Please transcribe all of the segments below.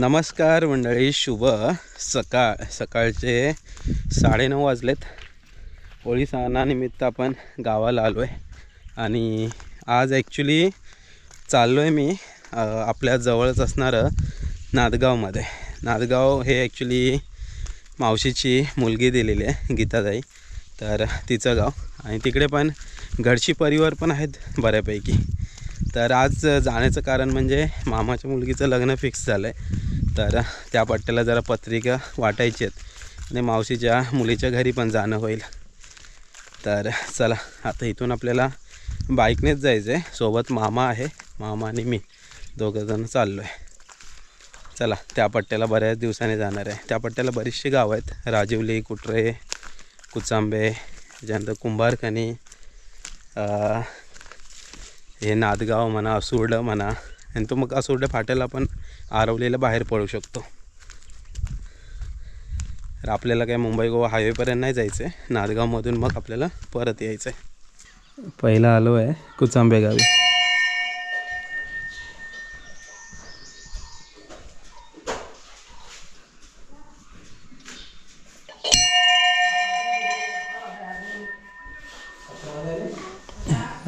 नमस्कार मंडळी, शुभ सकाळचे 9:30 वाजलेत. होळी सणानिमित्त आपण गावाला आलो आहे आणि आज ॲक्च्युली चाललो आहे मी आपल्या जवळच असणारं नादगावमध्ये. नादगाव हे ॲक्च्युली मावशीची मुलगी दिलेली आहे, गीताताई, तर तिचं गाव. आणि तिकडे पण घरची परिवार पण आहेत बऱ्यापैकी. तर आज जाण्याचं कारण म्हणजे मामाच्या मुलगीचं लग्न फिक्स झालं आहे, तर त्या पट्ट्याला जरा पत्रिका वाटायची आहेत आणि मावशीच्या मुलीच्या घरी पण जाणं होईल. तर चला, आता इथून आपल्याला बाईकनेच जायचं आहे. सोबत मामा आहे, मामा आणि मी दोघंजण चाललो आहे. चला, त्या पट्ट्याला बऱ्याच दिवसांनी जाणार आहे. त्या पट्ट्याला बरीचशी गावं आहेत, राजिवली, कुटरे, कुचांबे, त्याच्यानंतर कुंभारखणी, हे नादगाव म्हणा, असुर्ड म्हणा. आणि तो मग असुर्ड फाट्याला आपण आरवलीला बाहेर पडू शकतो. तर आपल्याला काय मुंबई गोवा हायवेपर्यंत नाही जायचं आहे, नादगावमधून मग आपल्याला परत यायचं आहे. पहिला आलो आहे कुचांबे गावी.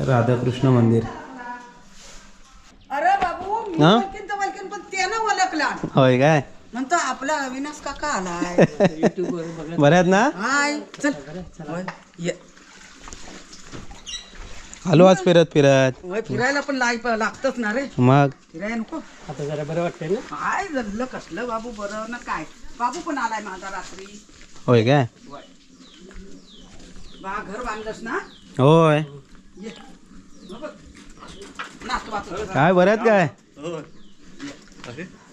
राधाकृष्ण मंदिर. अरे बाबू, मी वलकीन पण त्यानं ओळखला. होय काय? म्हणतो आपला अविनाश काका आलाय. बरे आहेत ना? हाय, चल. ये. आलो आज फिरत होय, फिरायला पण लागतच ना रे. मग फिरायला नको. आता जरा बरं वाटतंय ना. काय जगलं कसलं बाबू, बरं ना काय. बाबू पण आलाय माझा रात्री. होय काय? घर बांधलंस ना. होय. ये. बघ. नातवाचं. काय बरे आहेत काय?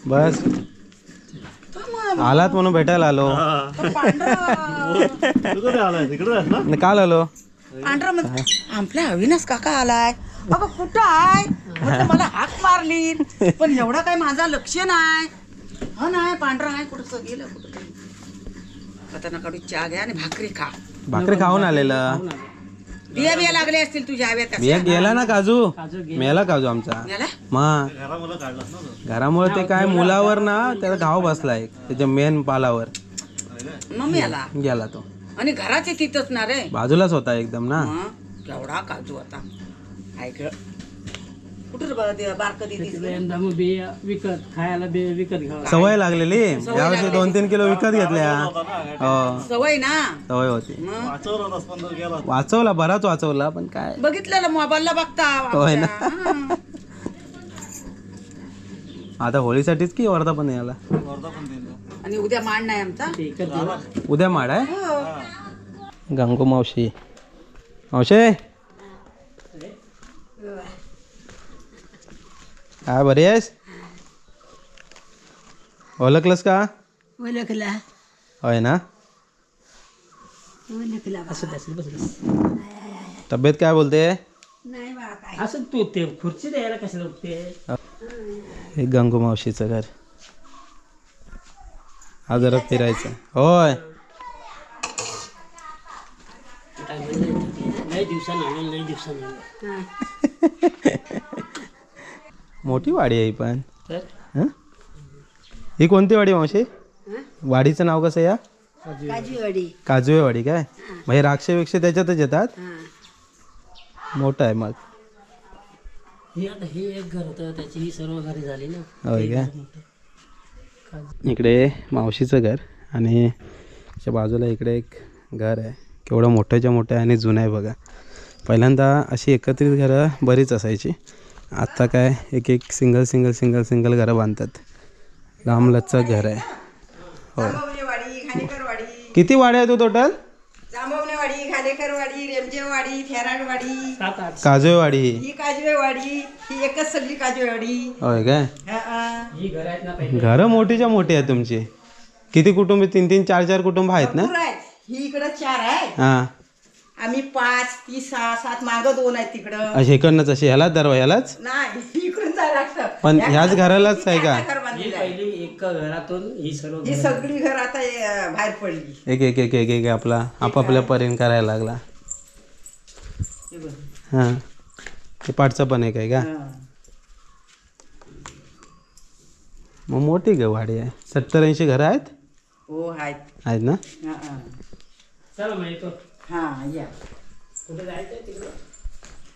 बस आलात म्हणून भेटायला आलो. काल आलो. आपल्या अविनाश काका आलाय. अगं कुठं आहे? म्हटलं मला हाक मारली, पण एवढा काय माझा लक्ष नाही. हा नाही, पांढरा आहे, कुठं गेलं कुठं. आता ना काढू चहा घ्या आणि भाकरी खा. भाकरी खाऊन आलेलं. बिया बिया लागले असतील तुझ्या हव्यात. बिया गेला ना काजू, मेला काजू आमचा. मग घरामुळे ते काय मुलावर ना त्याला घाव बसलाय, त्याच्या मेन पालावर. मम्मी आला गेला तो. आणि घराचे तिथंच ना रे, बाजूलाच होता एकदम ना. केवढा काजू होता. ऐक कुठं बारक दिली. यंदा मग बिया विकत खायला विकत घ्यावं. सवय लागलेली, यावर्षी 2-3 किलो विकत घेतल्या. हो, सवय ना. सवय होती. मग वाचवला, बराच वाचवला, पण काय बघितलेलं मोबाईलला बघता. होय ना. हा. आता होळीसाठीच की वर्धा पण याला. आणि उद्या मांड नाही आमचा. उद्या माड आहे. हो. गंगू मावशी. मावशे काय बरी आहेस? ओळखलंस का? ओळखला. होय ना. ओळखला. तब्येत काय बोलते? नाही बा काय. असं तू ते खुर्ची द्यायला कशाला उठते? हे गंगू मावशीचं घर. हा जरा फिरायचं. होय. लय दिवसानं मोठी वाडी आहे ही पण. तर हं? ही कोणती वाडी मावशी? वाडीचं नाव कसं या? काजूवे वाडी काय? मग हे राक्षे त्याच्यातच येतात. मोठं आहे मग. हे एक घर होतं, त्याची ही सर्व घरे झाली ना. होय काय? इकडे मावशीचं घर आणि त्याच्या बाजूला इकडे एक घर आहे. केवढं मोठ्याच्या मोठं आहे आणि जुनं आहे बघा. पहिल्यांदा अशी एकत्रित घरं बरीच असायची. आत्ता काय एक एक सिंगल घरं बांधतात. लांबलचक घर आहे. हो. किती वाड्या आहे तू टोटल? जांभवणेवाडी, घालेकरवाडी, रेमजेवाडी, थेराडवाडी, काजवेवाडी. ही काजवेवाडी, ही एकच सगळी काजवेवाडी. होय काय? ही घर आहेत ना. घरं मोठीच्या मोठी आहे तुमची. किती कुटुंब? 3-3, 4-4 कुटुंब आहेत ना? भरपूर आहेत. ही इकडं 4 आहे. हां. आम्ही 5, ती 6, 7 मागं 2 आहेत तिकडं. अशी इकडनंच अशी ह्यालाच दरवाजालाच. नाही, इकडून जायला लागतं. पण ह्याच घरालाच आहे का? घर ही बांधलेलं आहे. पहिली एका घरातून ही सर्व ही सगळी घर आता बाहेर पडली. एक आपला आपापल्या परीन करायला लागला. हे बघ. हां. ते पाठचं पण एक आहे का? हा. मग मोठी गाडी आहे. 70-80 घरं आहेत हो आहेत. आहेत ना. हा, हा. चला मग येतो. हा या. कुठे जायचंय तिकडे?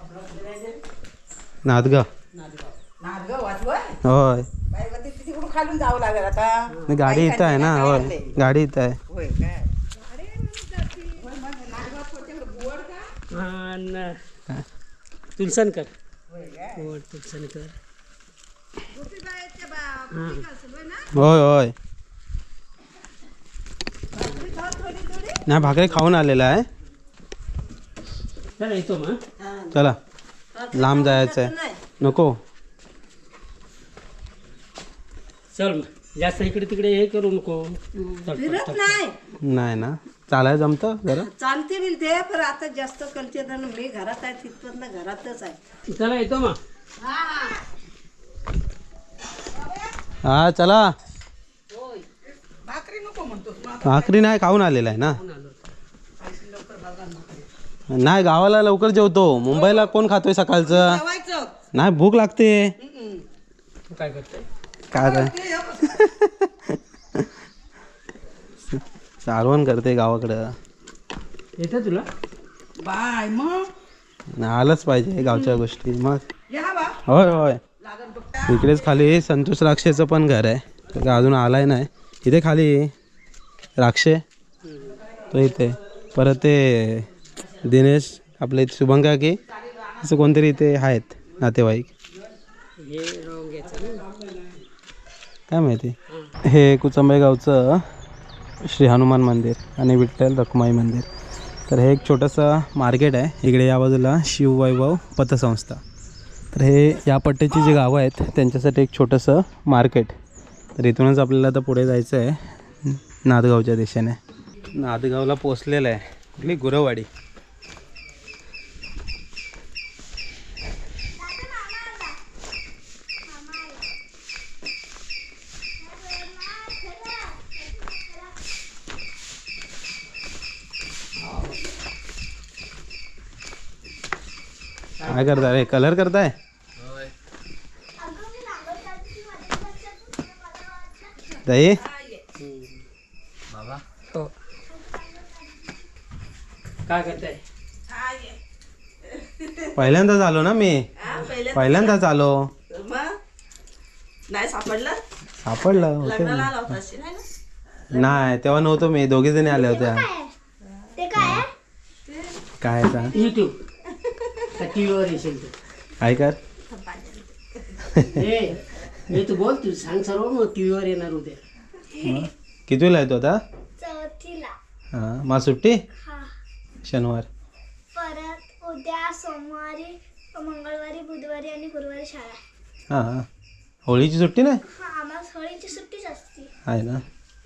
आपल्याला कुठे जायचंय? नादगाव. नादगाव वाचलोय. होय. बाई मग ते तिकडून खालून जावं लागेल आता. नाही, गाडी इथं आहे ना. होय गाडी इथं आहे. होय काय. होय, मग नादगावात कोणत्याकडे बोर्ड का? हा न तुलसनकर. होय काय. हो तुलसनकर. कुठे जायचं बा? कुठे असेल होय ना? होय होय. भाकरी खाऊ थोडी. नाही भाकरी खाऊन आलेला आहे. चला येतो मग. चला लांब जायचं आहे. नको. चल मग जास्त इकडे तिकडे हे करू नको. फिरत नाही. नाही ना. चालायला जमतं जरा. चालते बिलते पण आता जास्त कलते ना. मी घरात आहे तिथपर्यंत ना घरातच आहे. चला येतो मग. हा चला. भाकरी नको म्हणतो. भाकरी नाही खाऊन आलेला आहे ना. नाही गावाला लवकर जेवतो. मुंबईला कोण खातोय सकाळचं. जेवायचं. नाही भूक लागते. तू काय करतोय? काय सारवण करते गावाकडं. येतं तुला? बाय मग आलंच पाहिजे गावच्या गोष्टी. मग या बा. होय होय. लागन बघ. इकडेच खाली संतोष राक्षेचं पण घर आहे. तो काय अजून आलाय नाही. इथे खाली राक्षे तो इथे. परत ते दिनेश आपले शुभंका की असं कोणतरी इथे आहेत नातेवाईक. हे राहून घ्यायचं ना. काय माहिती. हे कुचंबे गावचं श्री हनुमान मंदिर आणि विठ्ठल रखुमाई मंदिर. तर हे एक छोटंसं मार्केट आहे. इकडे या बाजूला शिववैभव पतसंस्था. तर हे या पट्ट्याची जी गावं आहेत त्यांच्यासाठी एक छोटंसं मार्केट. तर इथूनच आपल्याला आता पुढे जायचं आहे नादगावच्या दिशेने. नादगावला पोचलेलं आहे. कुठली गुरवाडी. काय करताय रे. कलर करताय. दही हो. काय करताय? पहिल्यांदाच आलो ना मी. पहिल्यांदाच आलो. मग नाही सापडलं. सापडलं होते. लग्नाला आला होता अशी नाही ना. नाही तेव्हा नव्हतो मी. 2 जणी आल्या होत्या. काय सांग. युट्यूब टीव्हीवर येशील तू. काय कर. हे तू बोल. तू सांग सर्व. मग टीव्हीवर येणार उद्या. कितवीला येतो आता. 4थीला. हां मग सुट्टी हा. शनिवार. परत उद्या सोमवारी, मंगळवारी, बुधवारी आणि गुरुवारी शाळा. हां होळीची सुट्टी नाही हा आम्हाला होळीची सुट्टीच असते. आहे ना.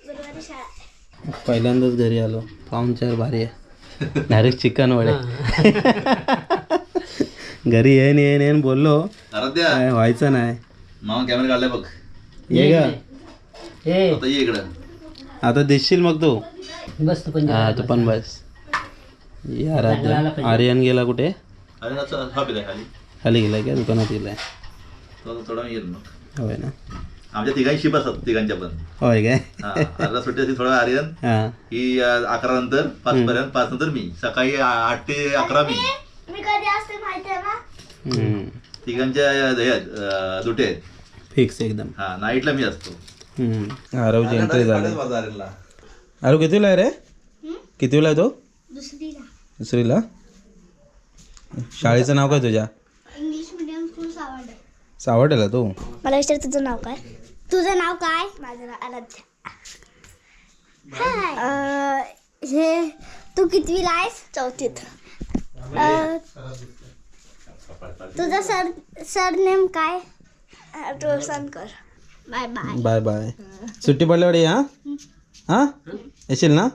गुरुवारी शाळा. पहिल्यांदाच घरी आलो. पाहुणचार भारी आहे. डायरेक्ट चिकन वडे. घरी येईन बोललो काय व्हायचं नाही. मामा कॅमेरा काढलाय बघ. ये ग. हे आता ये इकडं. आता देशील मग तू. बस तू पण हा तू पण बस. आराध्या. आर्यन गेला कुठे. अरे ना हॉप आहे खाली. खाली गेलाय का. दुकानात गेलाय. तो थोडा वेळ येईल मग. होय ना. आमच्या तिघांची शिप असतात तिघांच्या पण. होय काय. अर्धा सुट्टी असते थोडा आर्यन. हां ही 11 नंतर 5 पर्यंत. 5 नंतर मी. सकाळी 8 ते 11 मी. मी कधी असते माहिती आहे ना. तिघांच्या हे आहेत, दुटे आहेत. फिक्स एकदम. हा नाईटला मी असतो. आरवची एंट्री झाली. आरव कितीला आहे रे. कितीला आहे तो. दुसरीला. दुसरीला. शाळेचं नाव काय तुझ्या. इंग्लिश मीडियम स्कूल सावंड. सावटेला तू. मला विचार तुझं नाव काय. तुझं नाव काय. माझं नाव आराध्या. हाय. हे तू कितवीला आहेस. 4थीत. तुझं सरनेम काय. Tulsankar. Bye bye. Bye bye. सुट्टी पडल्यावर ये. हां येशील ना.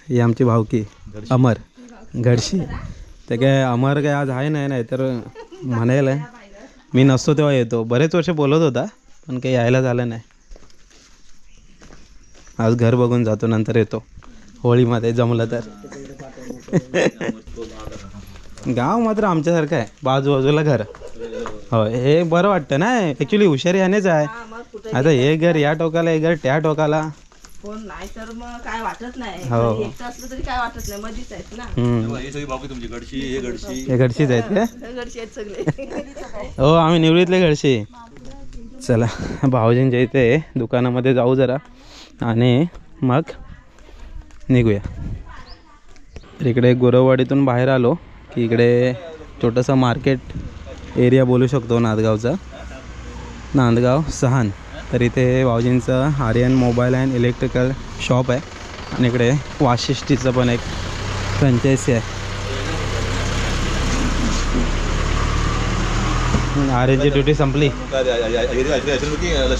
ही आमची भावकी अमर घडशी. ते काय अमर काय आज आहे नाही तर म्हणायला मी नसतो तेव्हा येतो. बरेच वर्ष बोलत होता पण काही यायला झालं नाही. आज घर बघून जातो नंतर येतो होळीमध्ये जमलं तर. गाव मात्र आमच्यासारखं आहे. बाजूबाजूला घर. हो हे बरं वाटतं ना ॲक्च्युली हुशारी ह्यानेच आहे. हा, मग कुठे आता हे घर या टोकाला हे घर त्या टोकाला. कोण नाही तर मग काय वाटत नाही. हो. घरी एकटं असलं तरी काय वाटत नाही, मधीच आहेत ना. ही सगळी बाकी तुमची गडशी हे गडशी हे घरचीच आहेत का? घरचे आहेत सगळे. हो आम्ही निवडीतले घरचे. चला भाऊजींच्या इथे दुकानामध्ये जाऊ जरा आणि मग निघूया. तर इकडे गोरववाडीतून बाहेर आलो की इकडे छोटंसं मार्केट एरिया बोलू शकतो नांदगावचा, नांदगाव सहान. तर इथे भाऊजींचं Aryan mobile and electrical shop आहे आणि इकडे वाशिष्ठीचं पण एक फ्रँचायसी आहे. आर्यनची ड्युटी संपली. लक्ष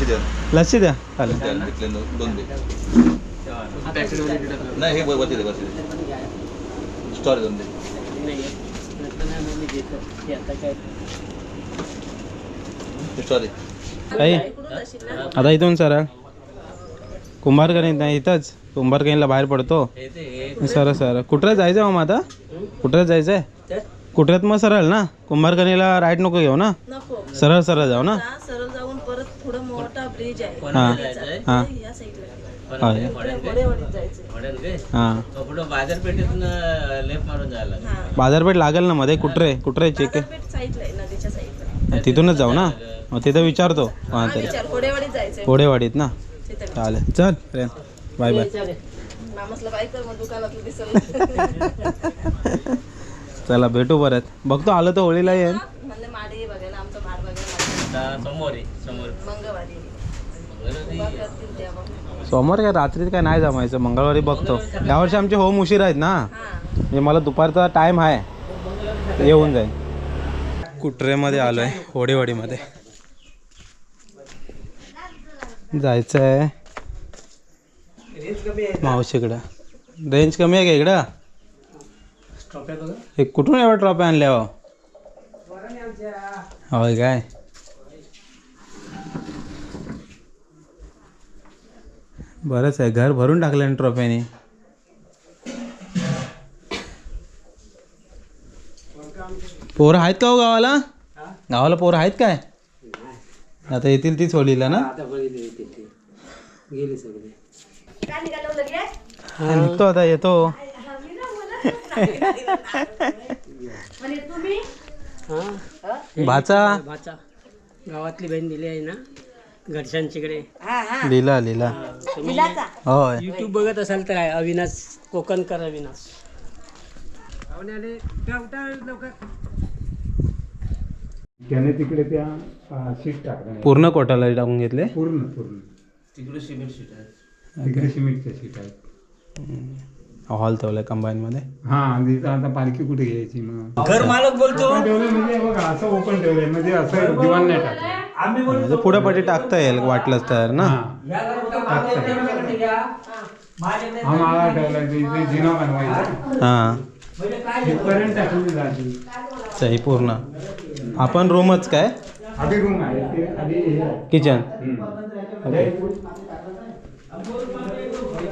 द्या लक्ष द्या चालेल. दोन दे नाही हे वरती दे स्टॉरी दोन दे. स्टॉरी काही आता इथून सरळ कुंभारकणी नाही इथंच कुंभारकणीला बाहेर पडतो सरळ सरळ. कुठं जायचं मग आता? कुठं जायचं आहे? कुठऱ्यात मग सरळ ना कुंभारकणीला राईट नको घेऊ ना, नको सरळ सरळ जाऊ ना. सरळ जाऊन परत थोडं मोठा ब्रिज आहे हां हां या साईडला होय जायचं. हां बाजारपेठेतून लेफ्ट मारून जायला लागेल. बाजारपेठ लागेल ना मध्ये. कुठरे चेक साईडला आहे, नदीच्या साईडला. तिथूनच जाऊ ना. मग तिथं विचारतो हां ते विचार कोडेवाडीत जायचंय. कोडेवाडीत ना. तिथे चालेल चल फ्रेंड बाय बाय. मामासला बाय कर मग दुकानातलं दिसलं. चला भेटू परत. बघतो आलं तर होळीला येईन. म्हणले माडी बघायला आमचं माड बघायला समोर आहे समोर मंगळवारी करतील तेव्हा. सोमवार काय रात्री काय नाही जमायचं, मंगळवारी बघतो. यावर्षी आमचे होम उशीर आहेत ना, म्हणजे मला दुपारचा टाईम आहे येऊन जाईल. कुटरेमध्ये आलो आहे होडेवाडीमध्ये. जायचं आहे मावशीकडं. रेंज कमी आहे का इकडं? हे कुठून एवढं ट्रॉफी आणल्या हो? होय काय? बरंच आहे, घर भरून टाकलं ना ट्रॉफीने. पोरं आहेत का हो गावाला? गावाला पोरं आहेत काय? आता येतील तीच होळीला ना. गेली सगळे. निघतो आता येतो. भाचा भाचा गावातली बहीण दिली आहे ना घरच्यांच्याकडे. लिला लिला होय. युट्यूब बघत असाल तर आहे अविनाश कोकणकर अविनाश. त्याने तिकडे त्या शीट टाकल्या पूर्ण कोटाला टाकून घेतले. पूर्ण पूर्ण तिकडे सिमेंट सीट आहे. तिकडे सिमेंटच्या शीट आहेत. हॉल ठेवलाय कंबाईन मध्ये. हा तिथं आता पालखी कुठे घ्यायची मग? घर मालक बोलतो. ओपन ठेवलंय म्हणजे बघा असं ओपन ठेवलंय म्हणजे असं दिवाण नाही टाकलं. म्हणजे पुढे पाठी टाकता येईल वाटलंच तर ना. हा माळा ठेवलाय तिथे जिना बनवायचा हां इथपर्यंत टाकली जाते. सही पूर्ण. आपण रूमच काय आधी रूम आहे ते आधी हे आहे. किचन.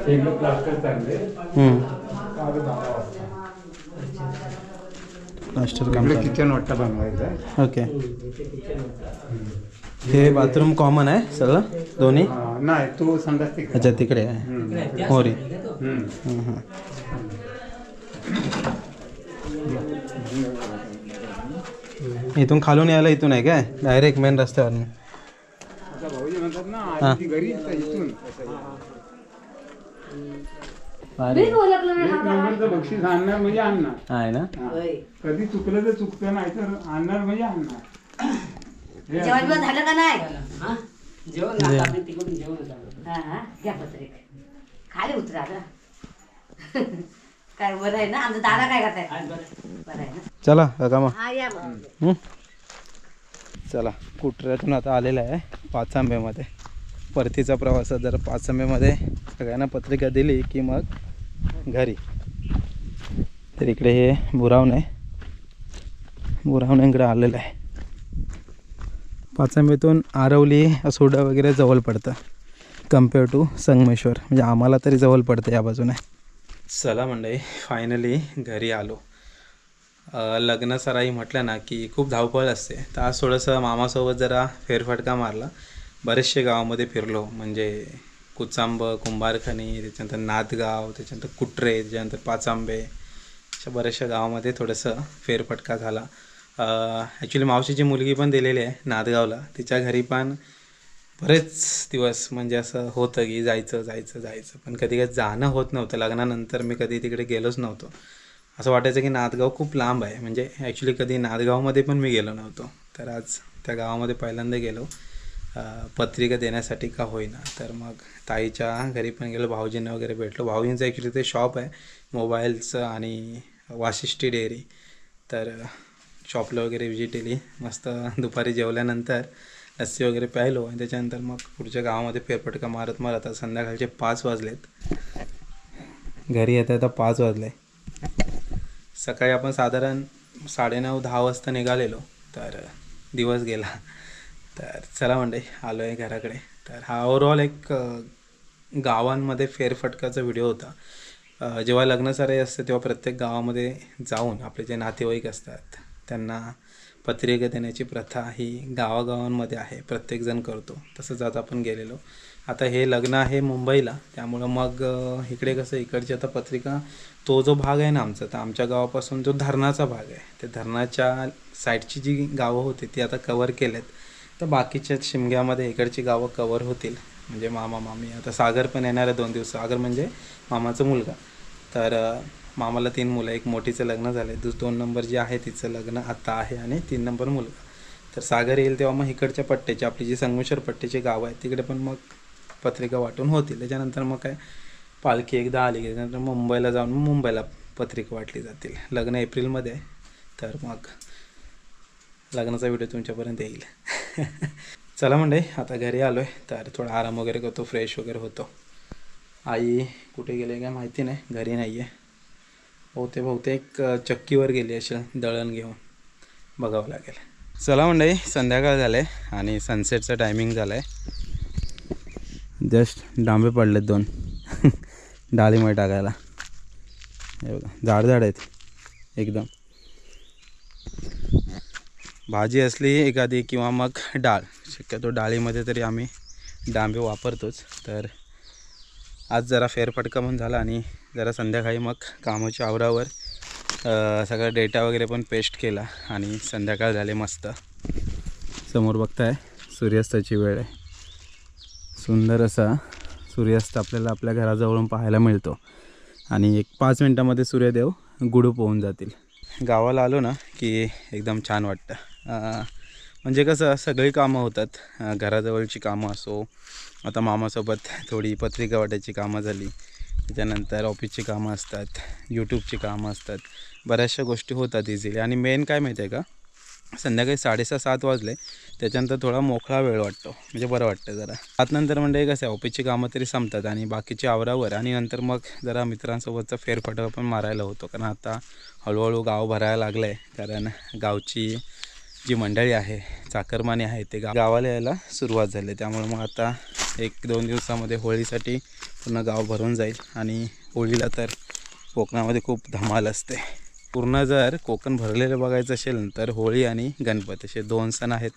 एकदा प्लास्टर चालले मास्टर काम इकडे किचन वाटतं बनवायचं आहे. ओके. हे बाथरूम कॉमन आहे सगळं दोन्ही. नाही तो संडास तिकडे. अच्छा तिकडे आहे मोरी. इथून खालून यायला इथून आहे काय डायरेक्ट मेन रस्त्यावर? भाऊजी म्हणतात ना आधी घरी इथून एक नंबरचं बक्षीस आणणार म्हणजे आणणार आहे ना. कधी चुकलं तर चुकतं नाही तर आणणार म्हणजे आणणार. जेवण झालं का नाही? जेवण आता आम्ही तिकडून जेवण झालं. घ्या पत्रिक खाली उतरा काय बरं आहे ना. आमचा दादा काय करताय? बरं आहे ना. चला काका मग. हा या मग. चला कुटऱ्यातून आता आलेला आहे पाचांबेमध्ये. परतीचा प्रवासात जर पाचांबेमध्ये सगळ्यांना पत्रिका दिली की मग घरी. तर इकडे हे बुरावणे बुरावणेकडे आलेलं आहे. पाचांबेतून आरवली असोडा वगैरे जवळ पडतं कम्पेअर टू संगमेश्वर. म्हणजे आम्हाला तरी जवळ पडतं या बाजूने. चला मंडळी फायनली घरी आलो. लग्न सराई म्हटलं ना की खूप धावपळ असते. तर आज थोडंसं मामासोबत जरा फेरफटका मारला. बरेचसे गावामध्ये फिरलो, म्हणजे कुचांब, कुंभारखणी, त्याच्यानंतर नादगाव, त्याच्यानंतर कुट्रे, त्याच्यानंतर पाचांबे, अशा बऱ्याचशा गावामध्ये थोडंसं फेरफटका झाला. ॲक्च्युली मावशीची मुलगी पण दिलेली आहे नादगावला. तिच्या घरी पण बरेच दिवस म्हणजे असं होतं की जायचं पण कधी जाणं होत नव्हतं. लग्नानंतर मी कधी तिकडे गेलोच नव्हतो. असं वाटायचं की नादगाव खूप लांब आहे, म्हणजे ॲक्च्युली कधी नादगावमध्ये पण मी गेलो नव्हतो. तर आज त्या गावामध्ये पहिल्यांदा गेलो पत्रिका देण्यासाठी का होईना. तर मग ताईच्या घरी पण गेलो, भाऊजींना वगैरे भेटलो. भाऊजींचं ॲक्च्युली ते शॉप आहे मोबाईलचं आणि वाशिष्ठी डेअरी. तर शॉपला वगैरे व्हिजिट दिली. मस्त दुपारी जेवल्यानंतर लस्सी वगैरे प्यायलो आणि त्याच्यानंतर मग पुढच्या गावामध्ये फेरफटका मारत आता संध्याकाळचे 5 वाजलेत. घरी येता 5 वाजले. सकाळी आपण साधारण 9:30-10 वाजता निघालेलो, तर दिवस गेला. तर चला मंडळी, आलो आहे घराकडे. तर हा ओव्हरऑल एक गावांमध्ये फेरफटकाचा व्हिडिओ होता. जेव्हा लग्नसराई असते तेव्हा प्रत्येक गावामध्ये जाऊन आपले जे नातेवाईक असतात त्यांना पत्रिका देण्याची प्रथा ही गावागावांमध्ये आहे, प्रत्येकजण करतो. तसंच आता आपण गेलेलो. आता हे लग्न आहे मुंबईला, त्यामुळं मग इकडे कसं इकडची आता पत्रिका, तो जो भाग आहे ना आमचा, तर आमच्या गावापासून जो धरणाचा भाग आहे, ते धरणाच्या साईडची जी गावं होती ती आता कवर केलेत. तर बाकीच्या शिमग्यामध्ये इकडची गावं कवर होतील, म्हणजे मामा मामी. आता सागर पण येणार आहे 2 दिवस. सागर म्हणजे मामाचा मुलगा. तर मामाला 3 मुलं, एक मोठीचं लग्न झालं आहे, 2 नंबर जी आहे तिचं लग्न आता आहे आणि 3 नंबर मुलगा. तर सागर येईल तेव्हा मग इकडच्या पट्ट्याची, आपली जी संगमेश्वर पट्ट्याची गावं आहेत तिकडे पण मग पत्रिका वाटून होतील. त्याच्यानंतर मग काय पालखी एकदा आली की त्याच्यानंतर मुंबईला जाऊन मुंबईला पत्रिका वाटली जातील. लग्न एप्रिलमध्ये आहे, तर मग लग्नाचा व्हिडिओ तुमच्यापर्यंत येईल. चला मंडळी, आता घरी आलो आहे, तर थोडा आराम वगैरे करतो, फ्रेश वगैरे होतो. आई कुठे गेले काय माहिती नाही, घरी नाही आहे. बहुतेक चक्कीवर गेली असेल दळण घेऊन, बघावं लागेल. चला मंडळी, संध्याकाळ झालं आहे आणि सनसेटचं टायमिंग झालं आहे. जस्ट डांबे पडलेत 2 डाळीमध्ये टाकायला. हे बघा, जाड आहेत एकदम. भाजी असली एखादी किंवा मग डाळ, शक्यतो डाळीमध्ये तरी आम्ही डांबे वापरतोच. तर आज जरा फेरफटका पण झाला आणि जरा संध्याकाळी मग कामाच्या आवरावर सगळा डेटा वगैरे पण पेस्ट केला आणि संध्याकाळ झाले मस्त. समोर बघताय सूर्यास्ताची वेळ आहे. सुंदर असा सूर्यास्त आपल्याला आपल्या घराजवळून पाहायला मिळतो आणि एक 5 मिनटामध्ये सूर्यदेव गुडूप होऊन जातील. गावाला आलो ना की एकदम छान वाटतं. म्हणजे कसं सगळी कामं होतात, घराजवळची कामं असो, आता मामासोबत थोडी पत्रिका वाटायची कामं झाली, त्याच्यानंतर ऑफिसची कामं असतात, यूट्यूबची कामं असतात, बऱ्याचशा गोष्टी होतात इझिली. आणि मेन काय माहिती आहे का, संध्याकाळी 6:30-7 वाजले त्याच्यानंतर थोडा मोकळा वेळ वाटतो, म्हणजे बरं वाटतं जरा. आतनंतर म्हणजे कसं आहे, ऑफिसची कामं तरी संपतात आणि बाकीची आवरावर, आणि नंतर मग जरा मित्रांसोबतचा फेरफटका पण मारायला होतो. कारण आता हळूहळू गाव भरायला लागलं आहे, कारण गावची जी मंडळी आहे, चाकरमानी आहे, ते गावाला यायला सुरुवात झाली. त्यामुळे मग आता 1-2 दिवसामध्ये होळीसाठी पूर्ण गाव भरून जाईल. आणि होळीला तर कोकणामध्ये खूप धमाल असते. पूर्ण जर कोकण भरलेलं बघायचं असेल तर होळी आणि गणपती असे 2 सण आहेत,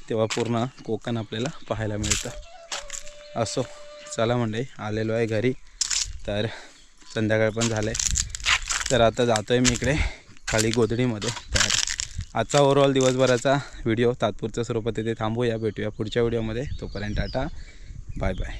तेव्हा पूर्ण कोकण आपल्याला पाहायला मिळतं. असो, चला मंडळी, आलेलो आहे घरी, तर संध्याकाळ पण झालं आहे. तर आता जातो आहे मी इकडे खाली गोधडीमध्ये. तर आजचा ओव्हरऑल दिवसभराचा व्हिडिओ तात्पुरत्या स्वरूपात इथे थांबूया. भेटूया पुढच्या व्हिडिओमध्ये. तोपर्यंत टाटा, बाय बाय.